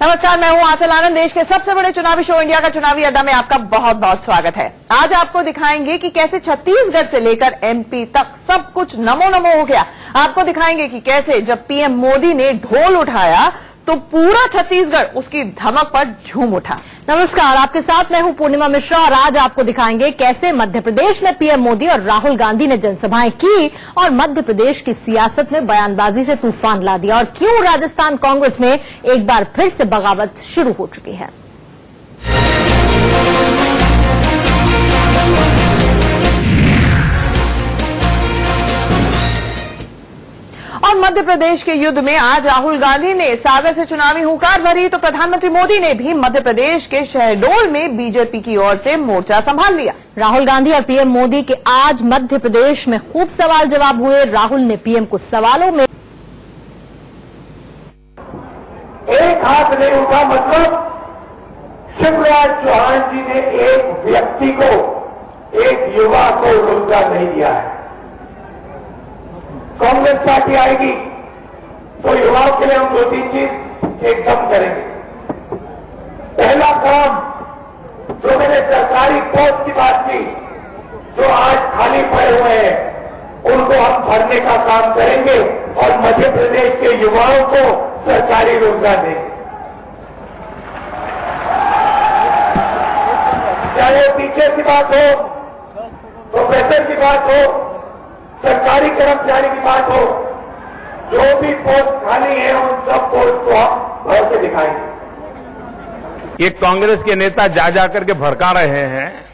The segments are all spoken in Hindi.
नमस्कार, मैं हूं आंचल आनंद। देश के सबसे बड़े चुनावी शो इंडिया का चुनावी अड्डा में आपका बहुत बहुत स्वागत है। आज आपको दिखाएंगे कि कैसे छत्तीसगढ़ से लेकर एमपी तक सब कुछ नमो नमो हो गया। आपको दिखाएंगे कि कैसे जब पीएम मोदी ने ढोल उठाया तो पूरा छत्तीसगढ़ उसकी धमक पर झूम उठा। नमस्कार, आपके साथ मैं हूं पूर्णिमा मिश्रा और आज आपको दिखाएंगे कैसे मध्य प्रदेश में पीएम मोदी और राहुल गांधी ने जनसभाएं की और मध्य प्रदेश की सियासत में बयानबाजी से तूफान ला दिया और क्यों राजस्थान कांग्रेस में एक बार फिर से बगावत शुरू हो चुकी है। और मध्य प्रदेश के युद्ध में आज राहुल गांधी ने सागर से चुनावी हुंकार भरी तो प्रधानमंत्री मोदी ने भी मध्य प्रदेश के शहडोल में बीजेपी की ओर से मोर्चा संभाल लिया। राहुल गांधी और पीएम मोदी के आज मध्य प्रदेश में खूब सवाल जवाब हुए। राहुल ने पीएम को सवालों में एक हाथ नहीं उठा, मतलब शिवराज चौहान जी ने एक व्यक्ति को, एक युवा को रोजगार नहीं दिया है। कांग्रेस पार्टी आएगी तो युवाओं के लिए हम दो तीन चीज एकदम करेंगे। पहला काम, जो मैंने सरकारी पोस्ट की बात की, जो आज खाली पड़े हुए हैं उनको हम भरने का काम करेंगे और मध्य प्रदेश के युवाओं को सरकारी रोजगार देंगे। चाहे टीचर की बात हो, प्रोफेसर की बात हो, सरकारी कर्मचारी की बात हो, जो भी पोस्ट खाली है उन सब पोस्ट को हम भर के दिखाएंगे। ये कांग्रेस के नेता जा जाकर के भड़का रहे हैं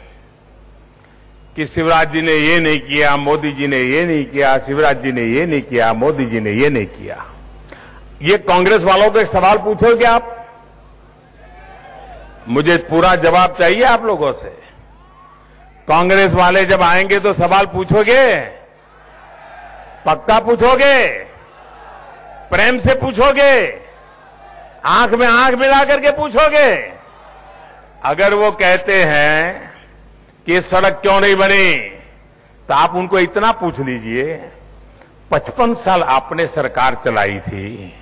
कि शिवराज जी ने ये नहीं किया, मोदी जी ने ये नहीं किया, शिवराज जी ने ये नहीं किया, मोदी जी ने ये नहीं किया। ये कांग्रेस वालों को एक सवाल पूछोगे आप? मुझे पूरा जवाब चाहिए आप लोगों से। कांग्रेस वाले जब आएंगे तो सवाल पूछोगे? पक्का पूछोगे? प्रेम से पूछोगे? आंख में आंख मिला करके पूछोगे? अगर वो कहते हैं कि सड़क क्यों नहीं बनी तो आप उनको इतना पूछ लीजिए, 55 साल आपने सरकार चलाई थी,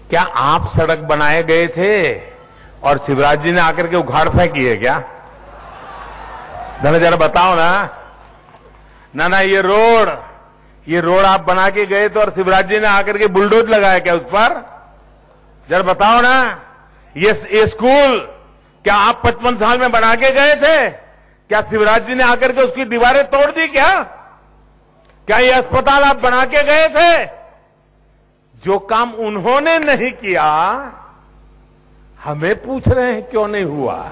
क्या आप सड़क बनाए गए थे और शिवराज जी ने आकर के उखाड़ फेंकी है क्या? जरा बताओ ना। ना ये रोड आप बना के गए तो और शिवराज जी ने आकर के बुलडोज लगाया क्या उस पर? जरा बताओ ना। ये स्कूल क्या आप 55 साल में बना के गए थे? क्या शिवराज जी ने आकर के उसकी दीवारें तोड़ दी क्या? क्या ये अस्पताल आप बना के गए थे? जो काम उन्होंने नहीं किया हमें पूछ रहे हैं क्यों नहीं हुआ।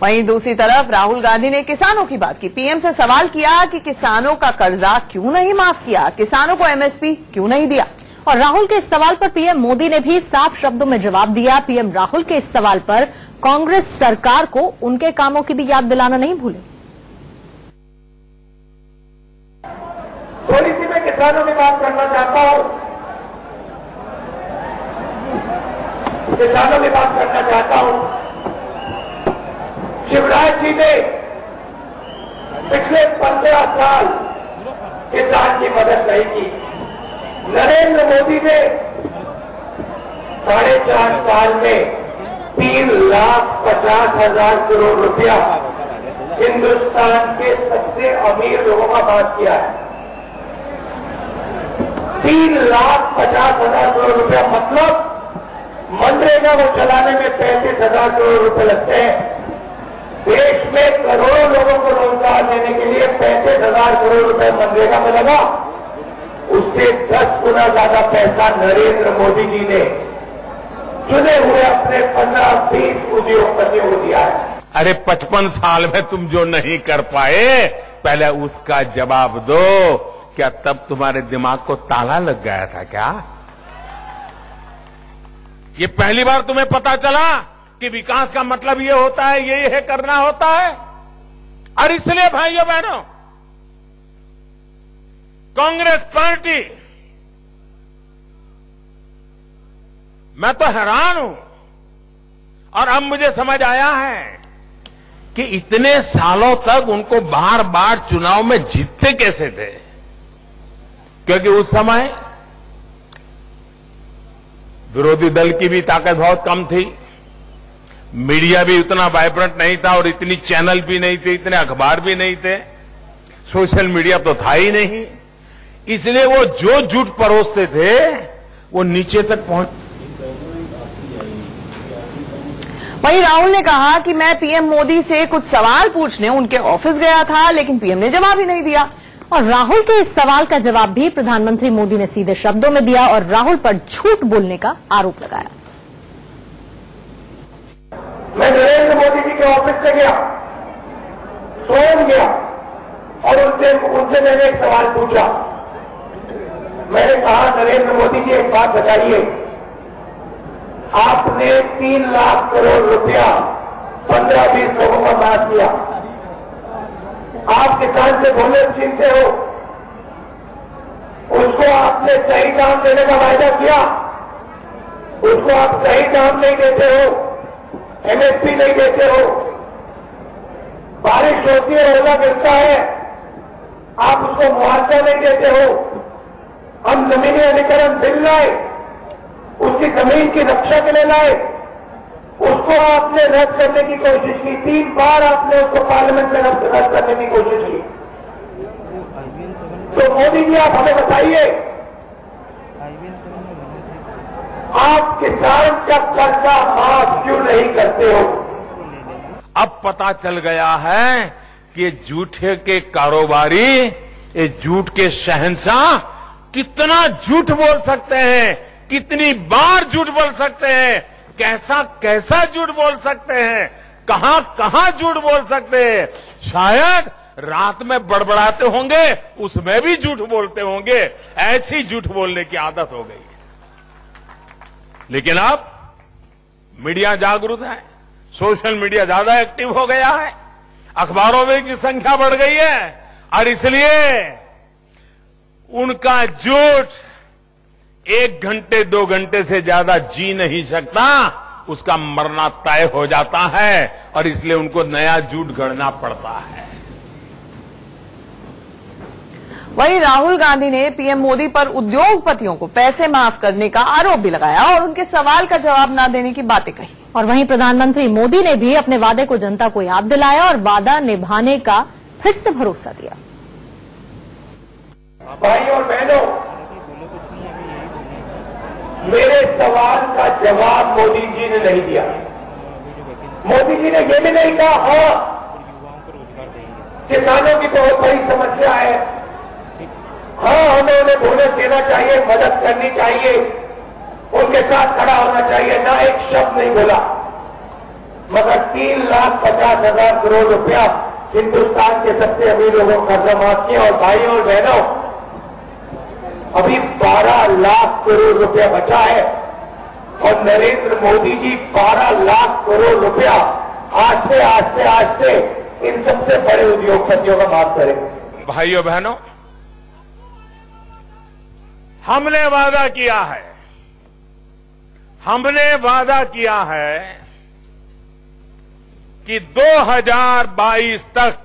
वहीं दूसरी तरफ राहुल गांधी ने किसानों की बात की। पीएम से सवाल किया कि किसानों का कर्जा क्यों नहीं माफ किया, किसानों को एमएसपी क्यों नहीं दिया। और राहुल के इस सवाल पर पीएम मोदी ने भी साफ शब्दों में जवाब दिया। पीएम राहुल के इस सवाल पर कांग्रेस सरकार को उनके कामों की भी याद दिलाना नहीं भूले। थोड़ी सी मैं किसानों की बात करना चाहता हूं। किसानों की बात करना चाहता हूं। शिवराज जी ने पिछले 15 साल किसान की मदद नहीं की। नरेंद्र मोदी ने 4.5 साल में 3,50,000 करोड़ रुपया हिंदुस्तान के सबसे अमीर लोगों का बात किया है। 3,50,000 करोड़ रुपया, मतलब मनरेगा को चलाने में 35,000 करोड़ रुपए लगते हैं। देश में करोड़ों लोगों को रोजगार देने के लिए 35,000 करोड़ रुपए मनरेगा में लगा। उससे 10 गुना ज्यादा पैसा नरेंद्र मोदी जी ने चुने हुए अपने 15-20 उद्योगपतियों को दिया है। अरे 55 साल में तुम जो नहीं कर पाए पहले उसका जवाब दो। क्या तब तुम्हारे दिमाग को ताला लग गया था क्या? ये पहली बार तुम्हें पता चला कि विकास का मतलब ये होता है, ये है करना होता है? और इसलिए भाइयों बहनों, कांग्रेस पार्टी, मैं तो हैरान हूं और अब मुझे समझ आया है कि इतने सालों तक उनको बार बार चुनाव में जीतते कैसे थे। क्योंकि उस समय विरोधी दल की भी ताकत बहुत कम थी, मीडिया भी उतना वाइब्रेंट नहीं था और इतनी चैनल भी नहीं थे, इतने अखबार भी नहीं थे, सोशल मीडिया तो था ही नहीं। इसलिए वो जो झूठ परोसते थे वो नीचे तक पहुंच। वहीं राहुल ने कहा कि मैं पीएम मोदी से कुछ सवाल पूछने उनके ऑफिस गया था, लेकिन पीएम ने जवाब ही नहीं दिया। और राहुल के इस सवाल का जवाब भी प्रधानमंत्री मोदी ने सीधे शब्दों में दिया और राहुल पर झूठ बोलने का आरोप लगाया। मैं नरेंद्र मोदी जी के ऑफिस से गया, स्वयं गया और उनसे मैंने एक सवाल पूछा। मैंने कहा, नरेंद्र मोदी जी एक बात बताइए, आपने 3 लाख करोड़ रुपया 15-20 लोगों का बात किया, आप किसान से भूले छीनते हो, उसको आपने सही दाम देने का वायदा किया, उसको आप सही दाम नहीं देते हो, एमएसपी नहीं देते हो, बारिश होती है, ओला गिरता है, आप उसको मुआवजा नहीं देते हो, हम जमीनी अधिकरण बिल लाए, उसकी जमीन की रक्षा के लिए लाए, उसको आपने रद्द करने की कोशिश की, 3 बार आपने उसको पार्लियामेंट में रद्द करने की कोशिश की। तो मोदी जी, आप हमें बताइए, आप किसान का कर्जा माफ क्यों नहीं करते हो? अब पता चल गया है कि ये झूठे के कारोबारी, ये झूठ के शहंशाह कितना झूठ बोल सकते हैं, कितनी बार झूठ बोल सकते हैं, कैसा कैसा झूठ बोल सकते हैं, कहां कहां झूठ बोल सकते हैं। शायद रात में बड़बड़ाते होंगे, उसमें भी झूठ बोलते होंगे, ऐसी झूठ बोलने की आदत हो गई। लेकिन अब मीडिया जागरूक है, सोशल मीडिया ज्यादा एक्टिव हो गया है, अखबारों में की संख्या बढ़ गई है और इसलिए उनका झूठ 1 घंटे 2 घंटे से ज्यादा जी नहीं सकता, उसका मरना तय हो जाता है और इसलिए उनको नया झूठ गढ़ना पड़ता है। वहीं राहुल गांधी ने पीएम मोदी पर उद्योगपतियों को पैसे माफ करने का आरोप भी लगाया और उनके सवाल का जवाब न देने की बातें कही। और वहीं प्रधानमंत्री मोदी ने भी अपने वादे को जनता को याद दिलाया और वादा निभाने का फिर से भरोसा दिया। भाइयों और बहनों, मेरे सवाल का जवाब मोदी जी ने नहीं दिया। मोदी जी ने यह भी नहीं कहा, हाँ किसानों की बहुत बड़ी समस्या है, हाँ हमें उन्हें बोनस देना चाहिए, मदद करनी चाहिए, उनके साथ खड़ा होना चाहिए, ना एक शब्द नहीं बोला। मगर 3,50,000 करोड़ रुपया हिंदुस्तान के सबसे अमीर लोगों का कर्जा माफ किया। और भाइयों और बहनों, अभी 12 लाख करोड़ रुपया बचा है और नरेंद्र मोदी जी 12 लाख करोड़ रुपया आस्ते आस्ते आस्ते इन सबसे बड़े उद्योगपतियों का माफ करेंगे। भाइयों बहनों, हमने वादा किया है, हमने वादा किया है कि 2022 तक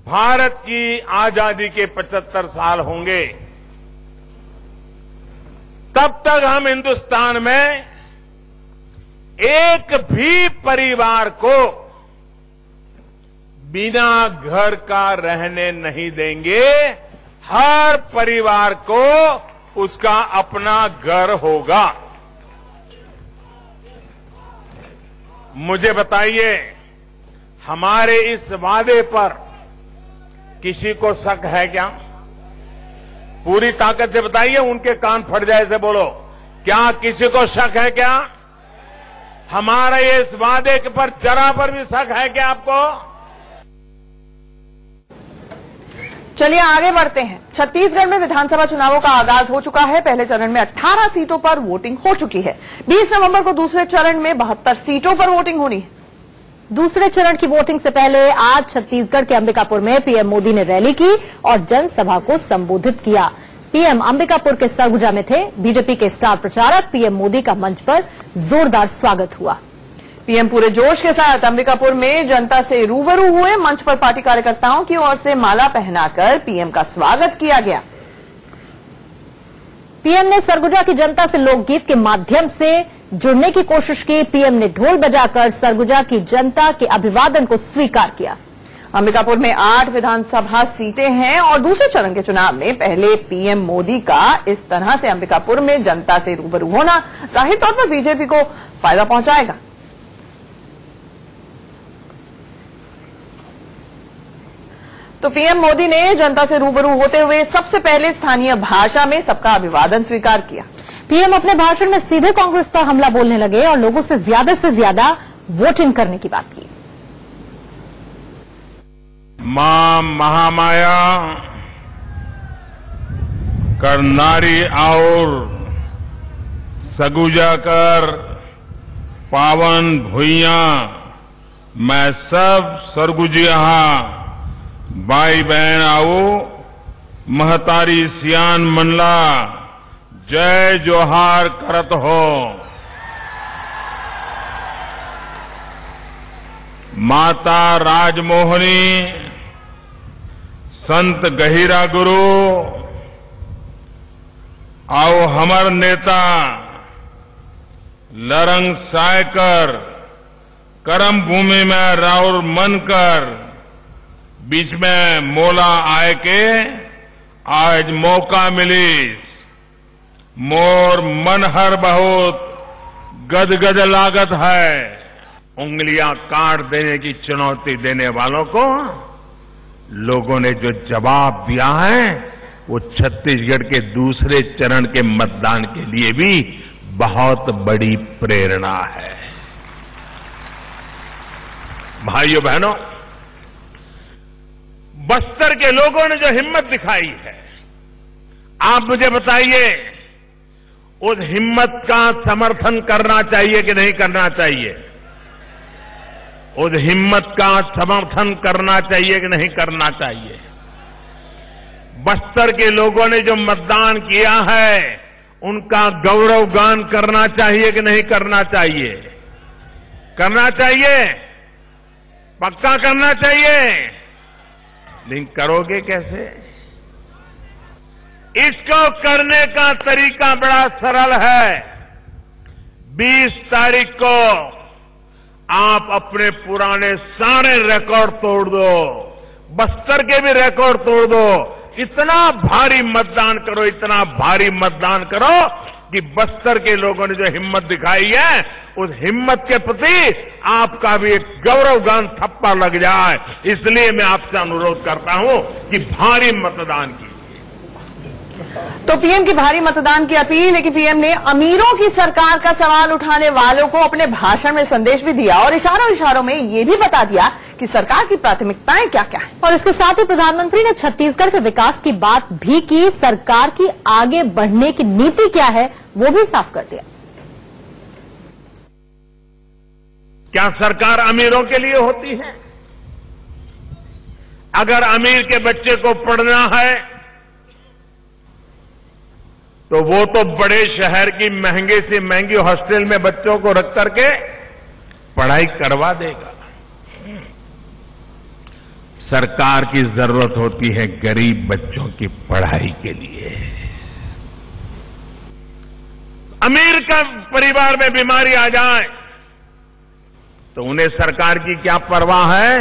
भारत की आजादी के 75 साल होंगे, तब तक हम हिंदुस्तान में एक भी परिवार को बिना घर का रहने नहीं देंगे। हर परिवार को उसका अपना घर होगा। मुझे बताइए, हमारे इस वादे पर किसी को शक है क्या? पूरी ताकत से बताइए, उनके कान फट जाए से बोलो, क्या किसी को शक है क्या? हमारे इस वादे पर जरा पर भी शक है क्या आपको? चलिए आगे बढ़ते हैं। छत्तीसगढ़ में विधानसभा चुनावों का आगाज हो चुका है। पहले चरण में 18 सीटों पर वोटिंग हो चुकी है। 20 नवंबर को दूसरे चरण में 72 सीटों पर वोटिंग होनी है। दूसरे चरण की वोटिंग से पहले आज छत्तीसगढ़ के अंबिकापुर में पीएम मोदी ने रैली की और जनसभा को संबोधित किया। पीएम अंबिकापुर के सरगुजा में थे। बीजेपी के स्टार प्रचारक पीएम मोदी का मंच पर जोरदार स्वागत हुआ। पीएम पूरे जोश के साथ अंबिकापुर में जनता से रूबरू हुए। मंच पर पार्टी कार्यकर्ताओं की ओर से माला पहनाकर पीएम का स्वागत किया गया। पीएम ने सरगुजा की जनता से लोकगीत के माध्यम से जुड़ने की कोशिश की। पीएम ने ढोल बजाकर सरगुजा की जनता के अभिवादन को स्वीकार किया। अंबिकापुर में 8 विधानसभा सीटें हैं और दूसरे चरण के चुनाव में पहले पीएम मोदी का इस तरह से अंबिकापुर में जनता से रूबरू होना जाहिर तौर पर बीजेपी को फायदा पहुंचाएगा। तो पीएम मोदी ने जनता से रूबरू होते हुए सबसे पहले स्थानीय भाषा में सबका अभिवादन स्वीकार किया। पीएम अपने भाषण में सीधे कांग्रेस पर हमला बोलने लगे और लोगों से ज्यादा वोटिंग करने की बात की। मां महामाया करनारी और सगुजा कर पावन भुइया मैं सब सरगुजिया भाई बहन आओ महतारी सियान मनला जय जोहार करत हो। माता राजमोहनी संत गहिरा गुरु आओ हमर नेता लरंग सायकर करम भूमि में राउर मन कर बीच में मोला आए के आज मौका मिली मोर मन हर बहुत गदगद लागत है। उंगलियां काट देने की चुनौती देने वालों को लोगों ने जो जवाब दिया है वो छत्तीसगढ़ के दूसरे चरण के मतदान के लिए भी बहुत बड़ी प्रेरणा है। भाइयों बहनों, बस्तर के लोगों ने जो हिम्मत दिखाई है, आप मुझे बताइए उस हिम्मत का समर्थन करना चाहिए कि नहीं करना चाहिए? उस हिम्मत का समर्थन करना चाहिए कि नहीं करना चाहिए? बस्तर के लोगों ने जो मतदान किया है उनका गौरव गान करना चाहिए कि नहीं करना चाहिए? करना चाहिए, पक्का करना चाहिए। लेकिन करोगे कैसे? इसको करने का तरीका बड़ा सरल है। 20 तारीख को आप अपने पुराने सारे रिकॉर्ड तोड़ दो, बस्तर के भी रिकॉर्ड तोड़ दो। इतना भारी मतदान करो, इतना भारी मतदान करो कि बस्तर के लोगों ने जो हिम्मत दिखाई है उस हिम्मत के प्रति आपका भी एक गौरव गान थप्पा लग जाए। इसलिए मैं आपसे अनुरोध करता हूं कि भारी मतदान की। तो पीएम की भारी मतदान की अपील है कि पीएम ने अमीरों की सरकार का सवाल उठाने वालों को अपने भाषण में संदेश भी दिया और इशारों में ये भी बता दिया कि सरकार की प्राथमिकताएं क्या क्या है। और इसके साथ ही प्रधानमंत्री ने छत्तीसगढ़ के विकास की बात भी की। सरकार की आगे बढ़ने की नीति क्या है वो भी साफ कर दिया। क्या सरकार अमीरों के लिए होती है? अगर अमीर के बच्चे को पढ़ना है तो वो तो बड़े शहर की महंगे से महंगी हॉस्टल में बच्चों को रख करके पढ़ाई करवा देगा। सरकार की जरूरत होती है गरीब बच्चों की पढ़ाई के लिए। अमीर का परिवार में बीमारी आ जाए तो उन्हें सरकार की क्या परवाह है?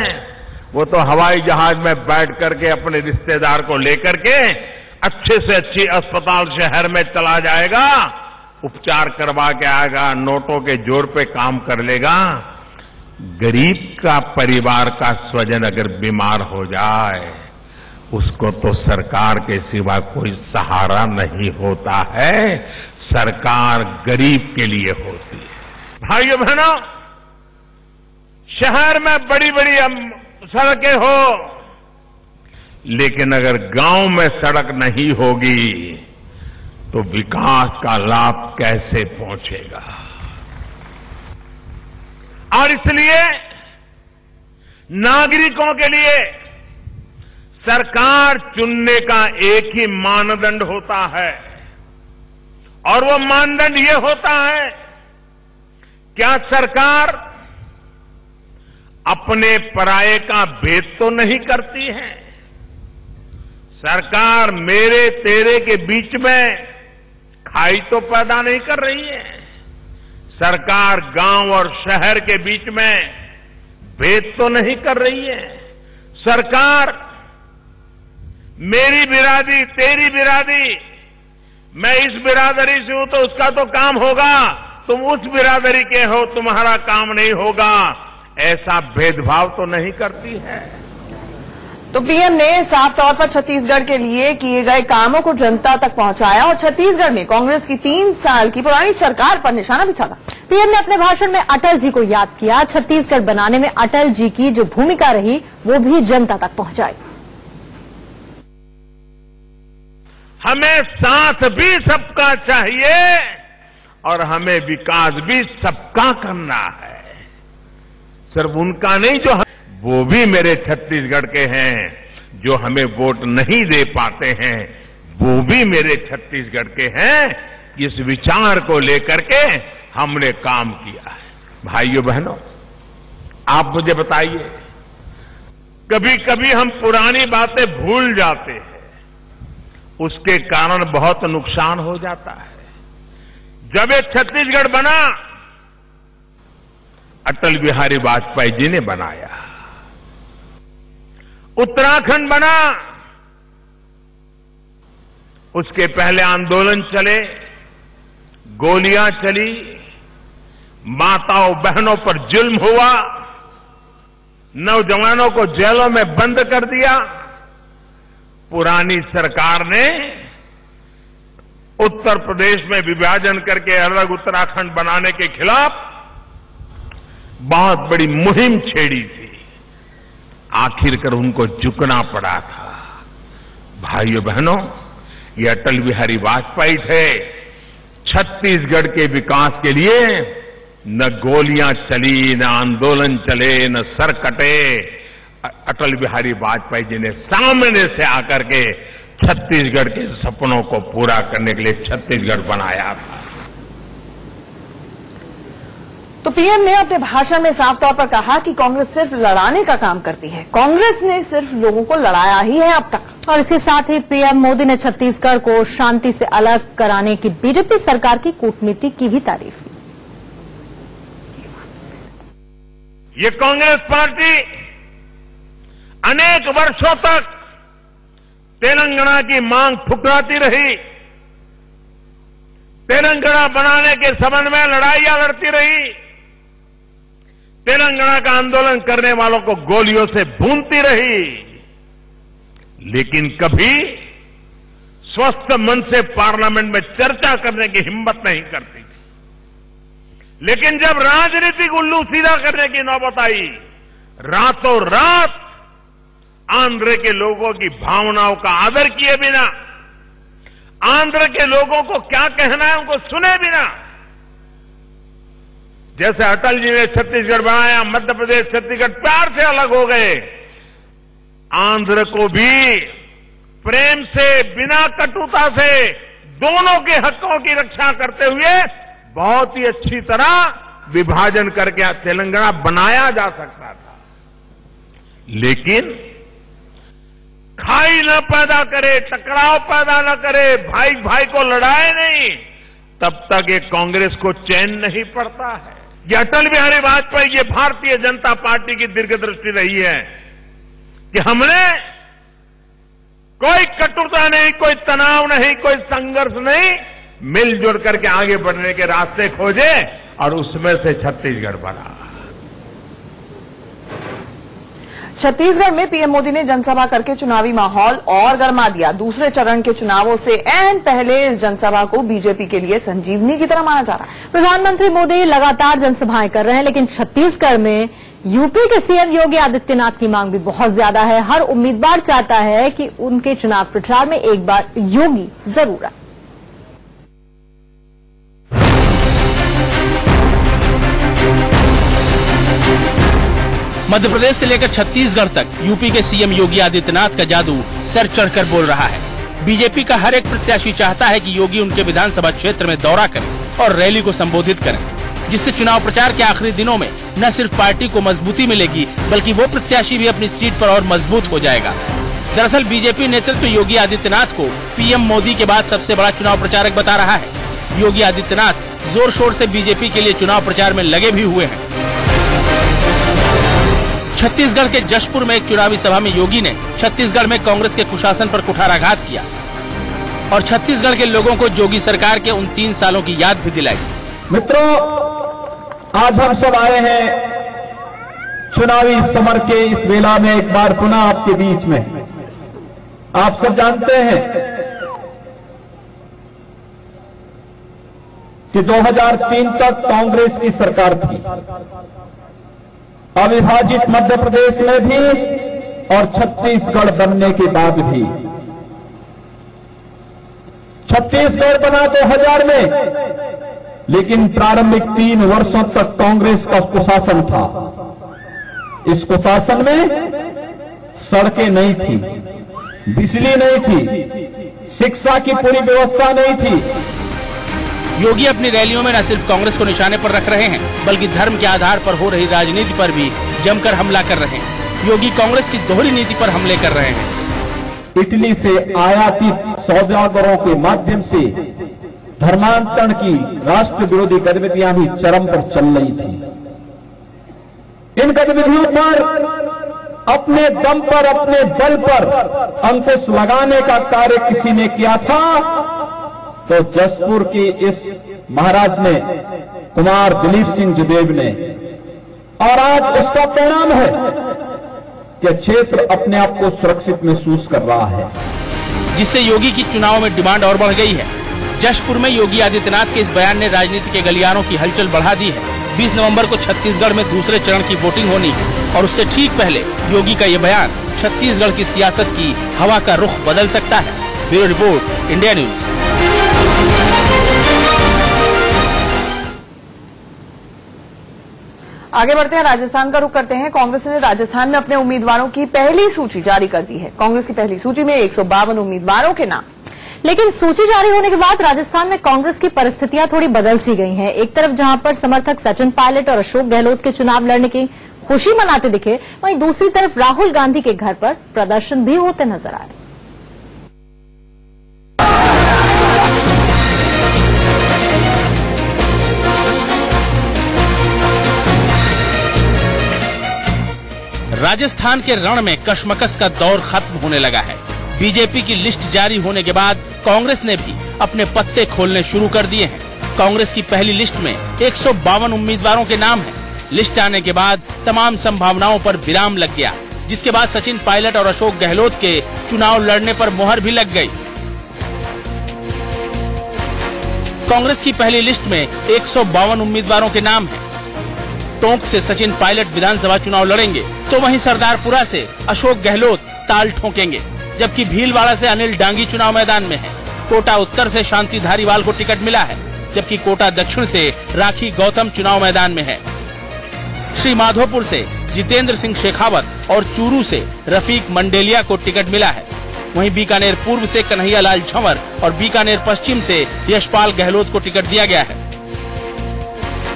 वो तो हवाई जहाज में बैठ करके अपने रिश्तेदार को लेकर के अच्छे से अच्छी अस्पताल शहर में चला जाएगा, उपचार करवा के आएगा, नोटों के जोर पे काम कर लेगा। गरीब का परिवार का स्वजन अगर बीमार हो जाए उसको तो सरकार के सिवा कोई सहारा नहीं होता है। सरकार गरीब के लिए होती है। भाइयों बहनों, शहर में बड़ी बड़ी सड़कें हो लेकिन अगर गांव में सड़क नहीं होगी तो विकास का लाभ कैसे पहुंचेगा? और इसलिए नागरिकों के लिए सरकार चुनने का एक ही मानदंड होता है और वो मानदंड ये होता है, क्या सरकार अपने पराये का भेद तो नहीं करती है? सरकार मेरे तेरे के बीच में खाई तो पैदा नहीं कर रही है। सरकार गांव और शहर के बीच में भेद तो नहीं कर रही है। सरकार मेरी बिरादरी, तेरी बिरादरी, मैं इस बिरादरी से हूं तो उसका तो काम होगा, तुम उस बिरादरी के हो, तुम्हारा काम नहीं होगा, ऐसा भेदभाव तो नहीं करती है। तो पीएम ने साफ तौर पर छत्तीसगढ़ के लिए किए गए कामों को जनता तक पहुंचाया और छत्तीसगढ़ में कांग्रेस की 3 साल की पुरानी सरकार पर निशाना भी साधा। पीएम ने अपने भाषण में अटल जी को याद किया। छत्तीसगढ़ बनाने में अटल जी की जो भूमिका रही वो भी जनता तक पहुंचाई। हमें साथ भी सबका चाहिए और हमें विकास भी सबका करना है। सिर्फ उनका नहीं, जो वो भी मेरे छत्तीसगढ़ के हैं। जो हमें वोट नहीं दे पाते हैं वो भी मेरे छत्तीसगढ़ के हैं। इस विचार को लेकर के हमने काम किया है। भाइयों बहनों, आप मुझे बताइए, कभी कभी हम पुरानी बातें भूल जाते हैं, उसके कारण बहुत नुकसान हो जाता है। जब ये छत्तीसगढ़ बना, अटल बिहारी वाजपेयी जी ने बनाया। उत्तराखंड बना, उसके पहले आंदोलन चले, गोलियां चली, माताओं बहनों पर जुल्म हुआ, नौजवानों को जेलों में बंद कर दिया। पुरानी सरकार ने उत्तर प्रदेश में विभाजन करके अलग उत्तराखंड बनाने के खिलाफ बहुत बड़ी मुहिम छेड़ी थी। आखिरकार उनको झुकना पड़ा था। भाइयों बहनों, ये अटल बिहारी वाजपेयी थे। छत्तीसगढ़ के विकास के लिए न गोलियां चली, न आंदोलन चले, न सर कटे। अटल बिहारी वाजपेयी जी ने सामने से आकर के छत्तीसगढ़ के सपनों को पूरा करने के लिए छत्तीसगढ़ बनाया था। तो पीएम ने अपने भाषण में साफ तौर पर कहा कि कांग्रेस सिर्फ लड़ाने का काम करती है। कांग्रेस ने सिर्फ लोगों को लड़ाया ही है अब तक। और इसके साथ ही पीएम मोदी ने छत्तीसगढ़ को शांति से अलग कराने की बीजेपी सरकार की कूटनीति की भी तारीफ की। ये कांग्रेस पार्टी अनेक वर्षों तक तेलंगाना की मांग ठुकराती रही, तेलंगाना बनाने के संबंध में लड़ाइयां लड़ती रही, तेलंगाना का आंदोलन करने वालों को गोलियों से भूनती रही, लेकिन कभी स्वस्थ मन से पार्लियामेंट में चर्चा करने की हिम्मत नहीं करती थी। लेकिन जब राजनीतिक उल्लू सीधा करने की नौबत आई, रातों रात आंध्र के लोगों की भावनाओं का आदर किए बिना, आंध्र के लोगों को क्या कहना है उनको सुने बिना, जैसे अटल जी ने छत्तीसगढ़ बनाया, मध्य प्रदेश छत्तीसगढ़ प्यार से अलग हो गए, आंध्र को भी प्रेम से, बिना कटुता से, दोनों के हकों की रक्षा करते हुए बहुत ही अच्छी तरह विभाजन करके तेलंगाना बनाया जा सकता था। लेकिन खाई न पैदा करे, टकराव पैदा न करे, भाई भाई को लड़ाए नहीं, तब तक ये कांग्रेस को चैन नहीं पड़ता है। ये अटल बिहारी वाजपेयी, ये भारतीय जनता पार्टी की दीर्घदृष्टि रही है कि हमने कोई कटुता नहीं, कोई तनाव नहीं, कोई संघर्ष नहीं, मिलजुल करके आगे बढ़ने के रास्ते खोजे और उसमें से छत्तीसगढ़ बना। छत्तीसगढ़ में पीएम मोदी ने जनसभा करके चुनावी माहौल और गर्मा दिया। दूसरे चरण के चुनावों से ऐन पहले इस जनसभा को बीजेपी के लिए संजीवनी की तरह माना जा रहा है। प्रधानमंत्री मोदी लगातार जनसभाएं कर रहे हैं, लेकिन छत्तीसगढ़ में यूपी के सीएम योगी आदित्यनाथ की मांग भी बहुत ज्यादा है। हर उम्मीदवार चाहता है कि उनके चुनाव प्रचार में एक बार योगी जरूर आए। मध्य प्रदेश से लेकर छत्तीसगढ़ तक यूपी के सीएम योगी आदित्यनाथ का जादू सर चढ़कर बोल रहा है। बीजेपी का हर एक प्रत्याशी चाहता है कि योगी उनके विधानसभा क्षेत्र में दौरा करें और रैली को संबोधित करें, जिससे चुनाव प्रचार के आखिरी दिनों में न सिर्फ पार्टी को मजबूती मिलेगी, बल्कि वो प्रत्याशी भी अपनी सीट पर और मजबूत हो जाएगा। दरअसल बीजेपी नेतृत्व योगी आदित्यनाथ को पीएम मोदी के बाद सबसे बड़ा चुनाव प्रचारक बता रहा है। योगी आदित्यनाथ जोर शोर से बीजेपी के लिए चुनाव प्रचार में लगे भी हुए हैं। छत्तीसगढ़ के जशपुर में एक चुनावी सभा में योगी ने छत्तीसगढ़ में कांग्रेस के कुशासन पर कुठाराघात किया और छत्तीसगढ़ के लोगों को योगी सरकार के उन 3 सालों की याद भी दिलाई। मित्रों, आज हम सब आए हैं चुनावी समर के इस वेला में एक बार पुनः आपके बीच में। आप सब जानते हैं कि 2003 तक कांग्रेस की सरकार थी, अविभाजित मध्य प्रदेश में भी और छत्तीसगढ़ बनने के बाद भी। छत्तीसगढ़ बना 2000 में, लेकिन प्रारंभिक 3 वर्षों तक कांग्रेस का कुशासन था। इस कुशासन में सड़कें नहीं थी, बिजली नहीं थी, शिक्षा की पूरी व्यवस्था नहीं थी। योगी अपनी रैलियों में न सिर्फ कांग्रेस को निशाने पर रख रहे हैं, बल्कि धर्म के आधार पर हो रही राजनीति पर भी जमकर हमला कर रहे हैं। योगी कांग्रेस की दोहरी नीति पर हमले कर रहे हैं। इटली से आयातित सौदागरों के माध्यम से धर्मांतरण की राष्ट्र विरोधी गतिविधियां भी चरम पर चल रही थी। इन गतिविधियों पर अपने दम पर, अपने बल पर अंकुश लगाने का कार्य किसी ने किया था तो जशपुर की इस महाराज ने, कुमार दिलीप सिंह जदेव ने। और आज उसका परिणाम है कि क्षेत्र अपने आप को सुरक्षित महसूस कर रहा है, जिससे योगी की चुनाव में डिमांड और बढ़ गई है। जशपुर में योगी आदित्यनाथ के इस बयान ने राजनीति के गलियारों की हलचल बढ़ा दी है। 20 नवंबर को छत्तीसगढ़ में दूसरे चरण की वोटिंग होनी है और उससे ठीक पहले योगी का ये बयान छत्तीसगढ़ की सियासत की हवा का रुख बदल सकता है। Bureau report, India news. आगे बढ़ते हैं, राजस्थान का रुख करते हैं। कांग्रेस ने राजस्थान में अपने उम्मीदवारों की पहली सूची जारी कर दी है। कांग्रेस की पहली सूची में 152 उम्मीदवारों के नाम। लेकिन सूची जारी होने के बाद राजस्थान में कांग्रेस की परिस्थितियां थोड़ी बदल सी गई हैं। एक तरफ जहां पर समर्थक सचिन पायलट और अशोक गहलोत के चुनाव लड़ने की खुशी मनाते दिखे, वहीं दूसरी तरफ राहुल गांधी के घर पर प्रदर्शन भी होते नजर आए। राजस्थान के रण में कशमकश का दौर खत्म होने लगा है। बीजेपी की लिस्ट जारी होने के बाद कांग्रेस ने भी अपने पत्ते खोलने शुरू कर दिए हैं। कांग्रेस की पहली लिस्ट में 152 उम्मीदवारों के नाम हैं। लिस्ट आने के बाद तमाम संभावनाओं पर विराम लग गया, जिसके बाद सचिन पायलट और अशोक गहलोत के चुनाव लड़ने पर मुहर भी लग गई। कांग्रेस की पहली लिस्ट में 152 उम्मीदवारों के नाम हैं। टोंक से सचिन पायलट विधानसभा चुनाव लड़ेंगे, तो वहीं सरदारपुरा से अशोक गहलोत ताल ठोकेंगे, जबकि भीलवाड़ा से अनिल डांगी चुनाव मैदान में है। कोटा उत्तर से शांति धारीवाल को टिकट मिला है, जबकि कोटा दक्षिण से राखी गौतम चुनाव मैदान में है। श्री माधोपुर से जितेंद्र सिंह शेखावत और चूरू से रफीक मंडेलिया को टिकट मिला है। वहीं बीकानेर पूर्व से कन्हैया लाल झंवर और बीकानेर पश्चिम से यशपाल गहलोत को टिकट दिया गया है।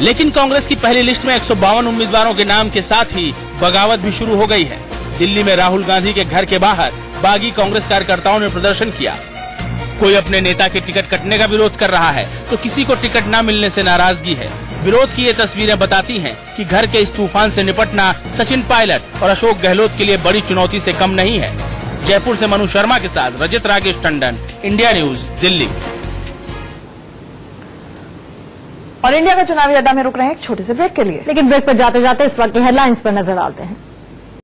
लेकिन कांग्रेस की पहली लिस्ट में 152 उम्मीदवारों के नाम के साथ ही बगावत भी शुरू हो गई है। दिल्ली में राहुल गांधी के घर के बाहर बागी कांग्रेस कार्यकर्ताओं ने प्रदर्शन किया। कोई अपने नेता के टिकट कटने का विरोध कर रहा है, तो किसी को टिकट न मिलने से नाराजगी है। विरोध की ये तस्वीरें बताती हैं कि घर के इस तूफान से निपटना सचिन पायलट और अशोक गहलोत के लिए बड़ी चुनौती से कम नहीं है। जयपुर से मनु शर्मा के साथ रजत राकेश टंडन, इंडिया न्यूज, दिल्ली। और इंडिया का चुनावी अड्डा में रुक रहे हैं एक छोटे से ब्रेक के लिए। लेकिन ब्रेक पर जाते जाते इस वक्त की हेडलाइंस पर नजर डालते हैं।